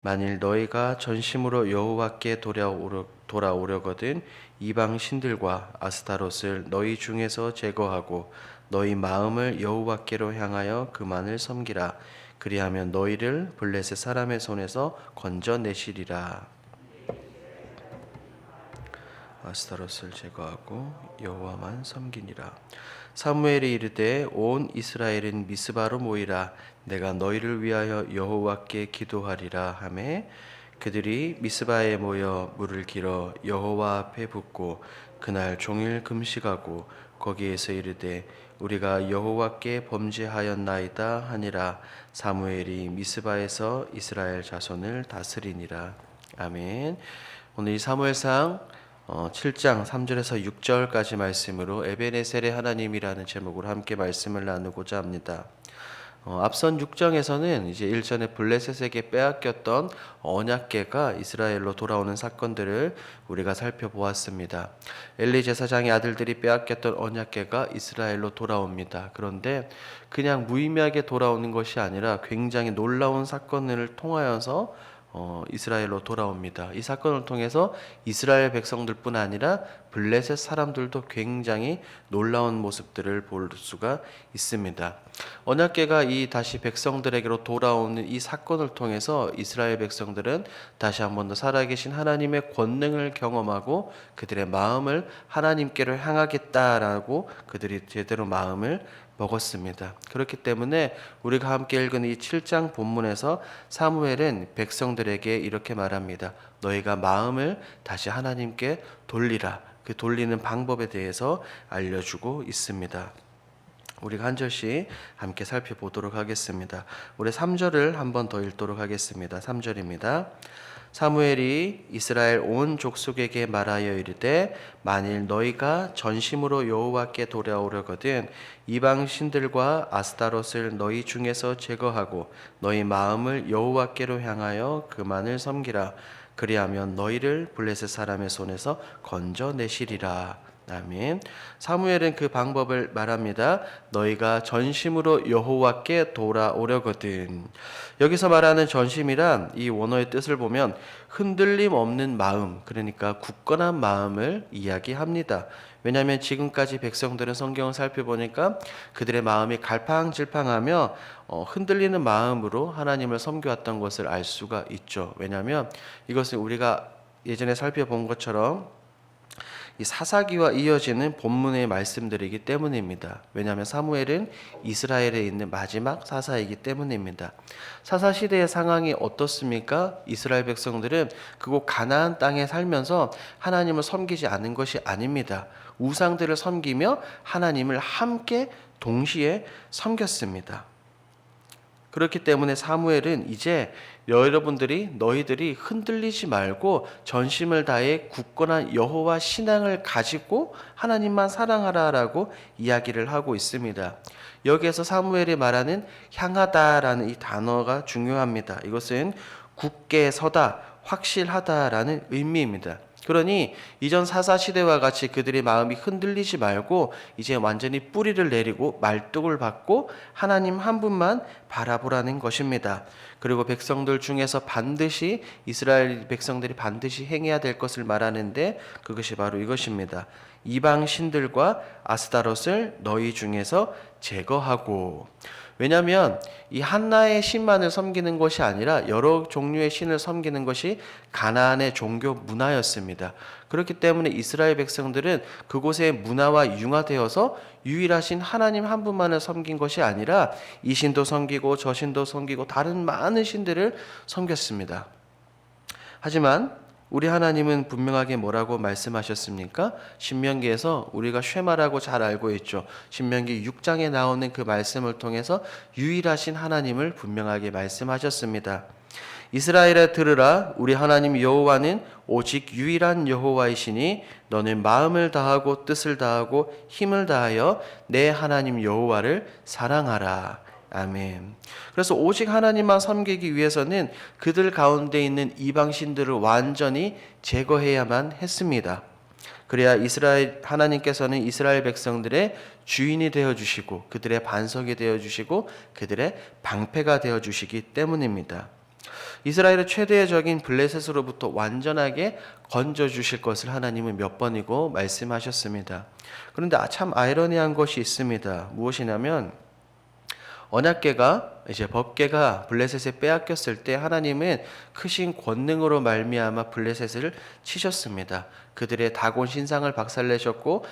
만일 너희가 전심으로 여호와께 돌아오려거든 이방 신들과 아스타롯을 너희 중에서 제거하고 너희 마음을 여호와께로 향하여 그만을 섬기라. 그리하면 너희를 블레셋 사람의 손에서 건져내시리라. 아스타롯을 제거하고 여호와만 섬기니라. 사무엘이 이르되 온 이스라엘은 미스바로 모이라. 내가 너희를 위하여 여호와께 기도하리라 하매 그들이 미스바에 모여 물을 길어 여호와 앞에 붓고 그날 종일 금식하고 거기에서 이르되 우리가 여호와께 범죄하였나이다 하니라. 사무엘이 미스바에서 이스라엘 자손을 다스리니라. 아멘. 오늘 이 사무엘상 7장 3절에서 6절까지 말씀으로 에베네셀의 하나님이라는 제목으로 함께 말씀을 나누고자 합니다. 앞선 6장에서는 이제 일전에 블레셋에게 빼앗겼던 언약궤가 이스라엘로 돌아오는 사건들을 우리가 살펴보았습니다. 엘리 제사장의 아들들이 빼앗겼던 언약궤가 이스라엘로 돌아옵니다. 그런데 그냥 무의미하게 돌아오는 것이 아니라 굉장히 놀라운 사건을 통하여서 이스라엘로 돌아옵니다. 이 사건을 통해서 이스라엘 백성들뿐 아니라 블레셋 사람들도 굉장히 놀라운 모습들을 볼 수가 있습니다. 언약궤가 이 다시 백성들에게로 돌아오는 이 사건을 통해서 이스라엘 백성들은 다시 한 번 더 살아계신 하나님의 권능을 경험하고 그들의 마음을 하나님께로 향하겠다라고 그들이 제대로 마음을 먹었습니다. 그렇기 때문에 우리가 함께 읽은 이 7장 본문에서 사무엘은 백성들에게 이렇게 말합니다. 너희가 마음을 다시 하나님께 돌리라. 그 돌리는 방법에 대해서 알려주고 있습니다. 우리가 한 절씩 함께 살펴보도록 하겠습니다. 우리 3절을 한 번 더 읽도록 하겠습니다. 3절입니다. 사무엘이 이스라엘 온 족속에게 말하여 이르되 만일 너희가 전심으로 여호와께 돌아오려거든 이방 신들과 아스타롯을 너희 중에서 제거하고 너희 마음을 여호와께로 향하여 그만을 섬기라. 그리하면 너희를 블레셋 사람의 손에서 건져내시리라. 아멘. 사무엘은 그 방법을 말합니다. 너희가 전심으로 여호와께 돌아오려거든. 여기서 말하는 전심이란 이 원어의 뜻을 보면 흔들림 없는 마음, 그러니까 굳건한 마음을 이야기합니다. 왜냐하면 지금까지 백성들은 성경을 살펴보니까 그들의 마음이 갈팡질팡하며 흔들리는 마음으로 하나님을 섬겨왔던 것을 알 수가 있죠. 왜냐하면 이것은 우리가 예전에 살펴본 것처럼 이 사사기와 이어지는 본문의 말씀들이기 때문입니다. 왜냐하면 사무엘은 이스라엘에 있는 마지막 사사이기 때문입니다. 사사 시대의 상황이 어떻습니까? 이스라엘 백성들은 그곳 가나안 땅에 살면서 하나님을 섬기지 않은 것이 아닙니다. 우상들을 섬기며 하나님을 함께 동시에 섬겼습니다. 그렇기 때문에 사무엘은 이제 너희들이 흔들리지 말고 전심을 다해 굳건한 여호와 신앙을 가지고 하나님만 사랑하라라고 이야기를 하고 있습니다. 여기에서 사무엘이 말하는 향하다라는 이 단어가 중요합니다. 이것은 굳게 서다, 확실하다라는 의미입니다. 그러니 이전 사사 시대와 같이 그들의 마음이 흔들리지 말고 이제 완전히 뿌리를 내리고 말뚝을 받고 하나님 한 분만 바라보라는 것입니다. 그리고 백성들 중에서 반드시 이스라엘 백성들이 반드시 행해야 될 것을 말하는데 그것이 바로 이것입니다. 이방 신들과 아스타롯을 너희 중에서 제거하고. 왜냐하면 이 한나의 신만을 섬기는 것이 아니라 여러 종류의 신을 섬기는 것이 가나안의 종교 문화였습니다. 그렇기 때문에 이스라엘 백성들은 그곳의 문화와 융화되어서 유일하신 하나님 한 분만을 섬긴 것이 아니라 이 신도 섬기고 저 신도 섬기고 다른 많은 신들을 섬겼습니다. 하지만 우리 하나님은 분명하게 뭐라고 말씀하셨습니까? 신명기에서 우리가 쉐마라고 잘 알고 있죠. 신명기 6장에 나오는 그 말씀을 통해서 유일하신 하나님을 분명하게 말씀하셨습니다. 이스라엘아 들으라. 우리 하나님 여호와는 오직 유일한 여호와이시니 너는 마음을 다하고 뜻을 다하고 힘을 다하여 내 하나님 여호와를 사랑하라. 아멘. 그래서 오직 하나님만 섬기기 위해서는 그들 가운데 있는 이방신들을 완전히 제거해야만 했습니다. 그래야 하나님께서는 이스라엘 백성들의 주인이 되어 주시고 그들의 반석이 되어 주시고 그들의 방패가 되어 주시기 때문입니다. 이스라엘의 최대의 적인 블레셋으로부터 완전하게 건져주실 것을 하나님은 몇 번이고 말씀하셨습니다. 그런데 참 아이러니한 것이 있습니다. 무엇이냐면 언약궤가 이제 법궤가 블레셋에 빼앗겼을 때 하나님은 크신 권능으로 말미암아 블레셋을 치셨습니다. 그들의 다곤 신상을 박살내셨고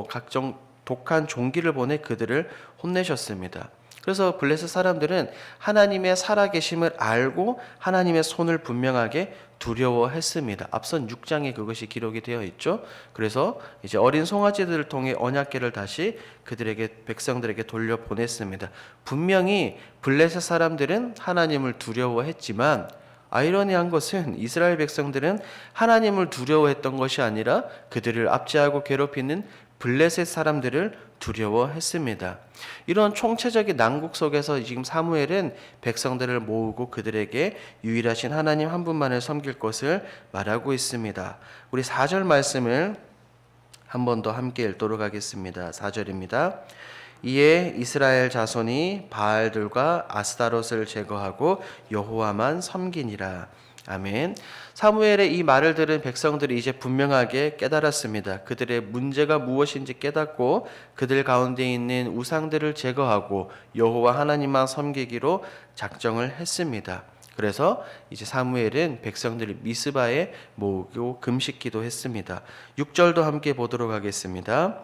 각종 독한 종기를 보내 그들을 혼내셨습니다. 그래서 블레셋 사람들은 하나님의 살아계심을 알고 하나님의 손을 분명하게 두려워했습니다. 앞선 6장에 그것이 기록이 되어 있죠. 그래서 이제 어린 송아지들을 통해 언약궤를 다시 그들에게 백성들에게 돌려보냈습니다. 분명히 블레셋 사람들은 하나님을 두려워했지만 아이러니한 것은 이스라엘 백성들은 하나님을 두려워했던 것이 아니라 그들을 압제하고 괴롭히는 블레셋 사람들을 두려워했습니다. 이런 총체적인 난국 속에서 지금 사무엘은 백성들을 모으고 그들에게 유일하신 하나님 한 분만을 섬길 것을 말하고 있습니다. 우리 4절 말씀을 한 번 더 함께 읽도록 하겠습니다. 4절입니다. 이에 이스라엘 자손이 바알들과 아스타롯을 제거하고 여호와만 섬기니라. 아멘. 사무엘의 이 말을 들은 백성들이 이제 분명하게 깨달았습니다. 그들의 문제가 무엇인지 깨닫고 그들 가운데 있는 우상들을 제거하고 여호와 하나님만 섬기기로 작정을 했습니다. 그래서 이제 사무엘은 백성들을 미스바에 모으고 금식 기도했습니다. 6절도 함께 보도록 하겠습니다.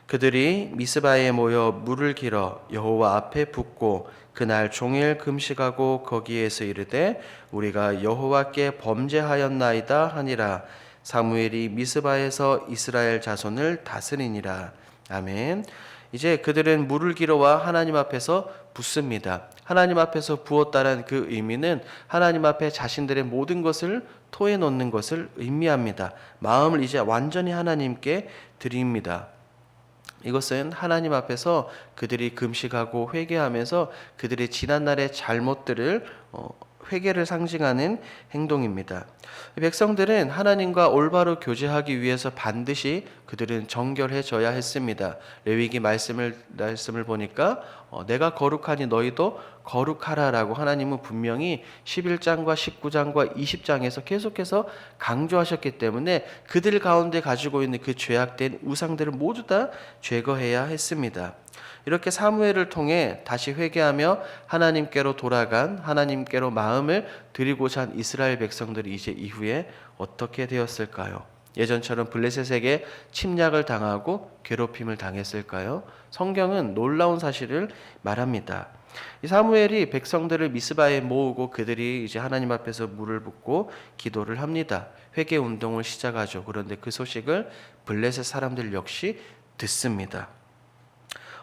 그들이 미스바에 모여 물을 길어 여호와 앞에 붓고 그날 종일 금식하고 거기에서 이르되 우리가 여호와께 범죄하였나이다 하니라. 사무엘이 미스바에서 이스라엘 자손을 다스리니라. 아멘. 이제 그들은 물을 길어와 하나님 앞에서 붓습니다. 하나님 앞에서 부었다는 그 의미는 하나님 앞에 자신들의 모든 것을 토해 놓는 것을 의미합니다. 마음을 이제 완전히 하나님께 드립니다. 이것은 하나님 앞에서 그들이 금식하고 회개하면서 그들의 지난날의 잘못들을 회개를 상징하는 행동입니다. 백성들은 하나님과 올바로 교제하기 위해서 반드시 그들은 정결해져야 했습니다. 레위기 말씀을 보니까 내가 거룩하니 너희도 거룩하라라고 하나님은 분명히 11장과 19장과 20장에서 계속해서 강조하셨기 때문에 그들 가운데 가지고 있는 그 죄악된 우상들을 모두 다 제거해야 했습니다. 이렇게 사무엘을 통해 다시 회개하며 하나님께로 돌아간 하나님께로 마음을 드리고자 한 이스라엘 백성들이 이제 이후에 어떻게 되었을까요? 예전처럼 블레셋에게 침략을 당하고 괴롭힘을 당했을까요? 성경은 놀라운 사실을 말합니다. 이 사무엘이 백성들을 미스바에 모으고 그들이 이제 하나님 앞에서 물을 붓고 기도를 합니다. 회개 운동을 시작하죠. 그런데 그 소식을 블레셋 사람들 역시 듣습니다.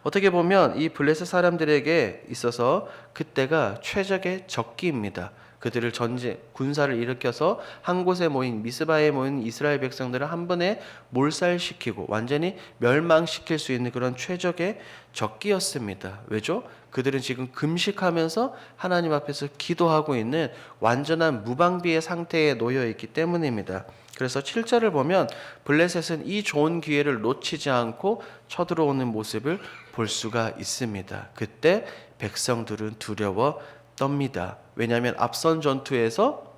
어떻게 보면 이 블레셋 사람들에게 있어서 그때가 최적의 적기입니다. 그들을 군사를 일으켜서 한 곳에 모인 미스바에 모인 이스라엘 백성들을 한 번에 몰살시키고 완전히 멸망시킬 수 있는 그런 최적의 적기였습니다. 왜죠? 그들은 지금 금식하면서 하나님 앞에서 기도하고 있는 완전한 무방비의 상태에 놓여 있기 때문입니다. 그래서 7절을 보면 블레셋은 이 좋은 기회를 놓치지 않고 쳐들어오는 모습을 볼 수가 있습니다. 그때 백성들은 두려워 떱니다. 왜냐하면 앞선 전투에서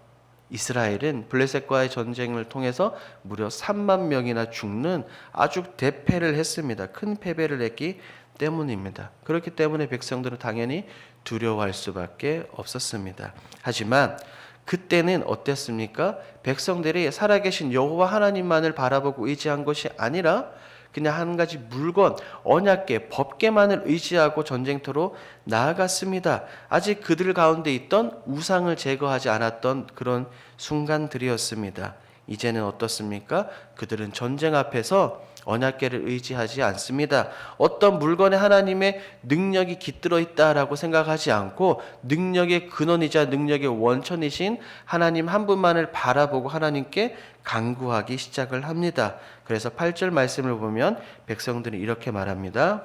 이스라엘은 블레셋과의 전쟁을 통해서 무려 3만 명이나 죽는 아주 대패를 했습니다. 큰 패배를 했기 때문입니다. 그렇기 때문에 백성들은 당연히 두려워할 수밖에 없었습니다. 하지만 그때는 어땠습니까? 백성들이 살아계신 여호와 하나님만을 바라보고 의지한 것이 아니라 그냥 한 가지 물건, 언약궤, 법궤만을 의지하고 전쟁터로 나아갔습니다. 아직 그들 가운데 있던 우상을 제거하지 않았던 그런 순간들이었습니다. 이제는 어떻습니까? 그들은 전쟁 앞에서 언약궤를 의지하지 않습니다. 어떤 물건에 하나님의 능력이 깃들어 있다라고 생각하지 않고 능력의 근원이자 능력의 원천이신 하나님 한 분만을 바라보고 하나님께 간구하기 시작을 합니다. 그래서 8절 말씀을 보면 백성들이 이렇게 말합니다.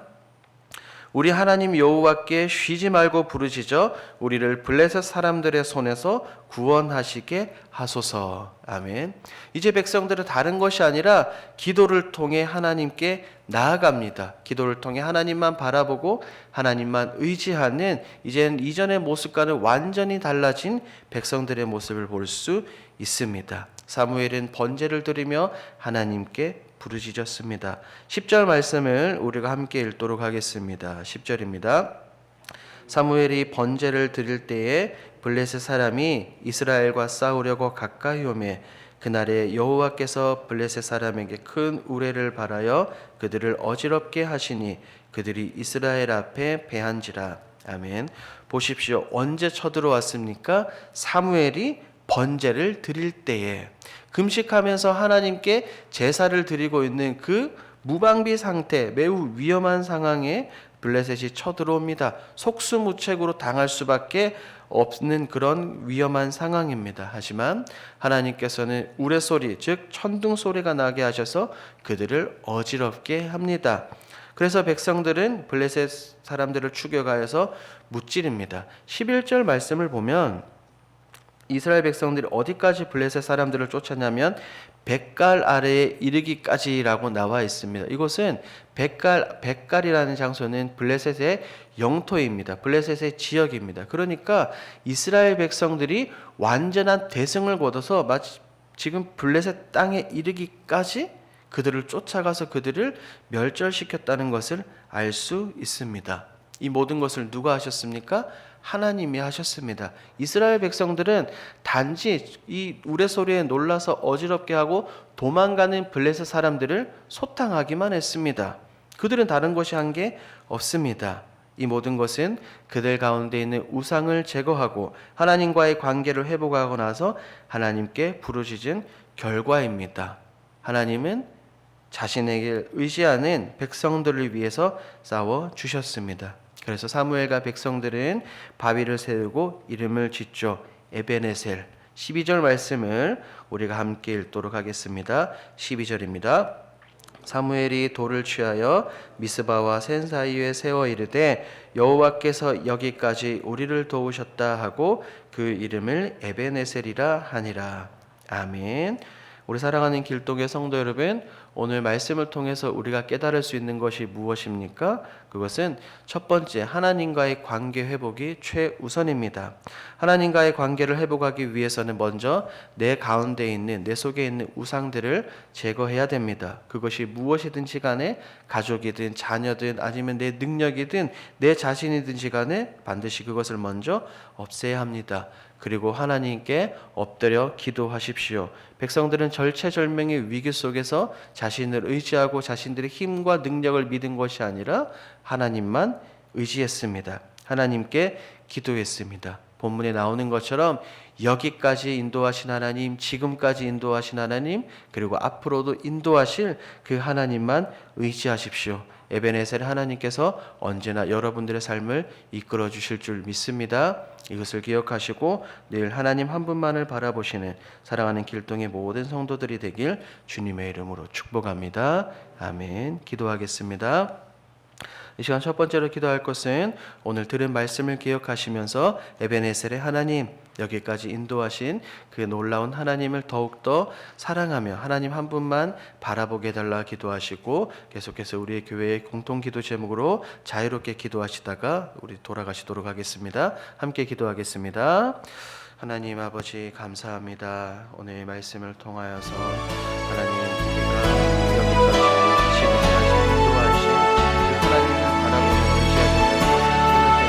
우리 하나님 여호와께 쉬지 말고 부르짖어 우리를 블레셋 사람들의 손에서 구원하시게 하소서. 아멘. 이제 백성들은 다른 것이 아니라 기도를 통해 하나님께 나아갑니다. 기도를 통해 하나님만 바라보고 하나님만 의지하는 이제는 이전의 모습과는 완전히 달라진 백성들의 모습을 볼 수 있습니다. 사무엘은 번제를 드리며 하나님께 부르짖었습니다. 10절 말씀을 우리가 함께 읽도록 하겠습니다. 10절입니다. 사무엘이 번제를 드릴 때에 블레셋 사람이 이스라엘과 싸우려고 가까이 오매 그날에 여호와께서 블레셋 사람에게 큰 우레를 발하여 그들을 어지럽게 하시니 그들이 이스라엘 앞에 패한지라. 아멘. 보십시오. 언제 쳐들어왔습니까? 사무엘이 번제를 드릴 때에, 금식하면서 하나님께 제사를 드리고 있는 그 무방비 상태, 매우 위험한 상황에 블레셋이 쳐들어옵니다. 속수무책으로 당할 수밖에 없는 그런 위험한 상황입니다. 하지만 하나님께서는 우레소리, 즉 천둥 소리가 나게 하셔서 그들을 어지럽게 합니다. 그래서 백성들은 블레셋 사람들을 추격하여서 무찌릅니다. 11절 말씀을 보면 이스라엘 백성들이 어디까지 블레셋 사람들을 쫓았냐면 벳갈 아래에 이르기까지라고 나와 있습니다. 이곳은 벳갈이라는 장소는 블레셋의 영토입니다. 블레셋의 지역입니다. 그러니까 이스라엘 백성들이 완전한 대승을 거둬서 마치 지금 블레셋 땅에 이르기까지 그들을 쫓아가서 그들을 멸절시켰다는 것을 알 수 있습니다. 이 모든 것을 누가 하셨습니까? 하나님이 하셨습니다. 이스라엘 백성들은 단지 이 우레소리에 놀라서 어지럽게 하고 도망가는 블레셋 사람들을 소탕하기만 했습니다. 그들은 다른 것이 한 게 없습니다. 이 모든 것은 그들 가운데 있는 우상을 제거하고 하나님과의 관계를 회복하고 나서 하나님께 부르짖은 결과입니다. 하나님은 자신에게 의지하는 백성들을 위해서 싸워 주셨습니다. 그래서 사무엘과 백성들은 바위를 세우고 이름을 짓죠. 에베네셀. 12절 말씀을 우리가 함께 읽도록 하겠습니다. 12절입니다. 사무엘이 돌을 취하여 미스바와 센 사이에 세워 이르되 여호와께서 여기까지 우리를 도우셨다 하고 그 이름을 에베네셀이라 하니라. 아멘. 우리 사랑하는 길동의 성도 여러분, 오늘 말씀을 통해서 우리가 깨달을 수 있는 것이 무엇입니까? 그것은 첫 번째, 하나님과의 관계 회복이 최우선입니다. 하나님과의 관계를 회복하기 위해서는 먼저 내 가운데 있는, 내 속에 있는 우상들을 제거해야 됩니다. 그것이 무엇이든지 간에 가족이든 자녀든 아니면 내 능력이든 내 자신이든지 간에 반드시 그것을 먼저 없애야 합니다. 그리고 하나님께 엎드려 기도하십시오. 백성들은 절체절명의 위기 속에서 자신을 의지하고 자신들의 힘과 능력을 믿은 것이 아니라 하나님만 의지했습니다. 하나님께 기도했습니다. 본문에 나오는 것처럼 여기까지 인도하신 하나님, 지금까지 인도하신 하나님, 그리고 앞으로도 인도하실 그 하나님만 의지하십시오. 에베네셀 하나님께서 언제나 여러분들의 삶을 이끌어 주실 줄 믿습니다. 이것을 기억하시고 늘 하나님 한 분만을 바라보시는 사랑하는 길동의 모든 성도들이 되길 주님의 이름으로 축복합니다. 아멘. 기도하겠습니다. 이 시간 첫 번째로 기도할 것은 오늘 들은 말씀을 기억하시면서 에베네셀의 하나님, 여기까지 인도하신 그 놀라운 하나님을 더욱더 사랑하며 하나님 한 분만 바라보게 해달라 기도하시고, 계속해서 우리의 교회의 공통기도 제목으로 자유롭게 기도하시다가 우리 돌아가시도록 하겠습니다. 함께 기도하겠습니다. 하나님 아버지 감사합니다. 오늘 말씀을 통하여서 하나님 우리가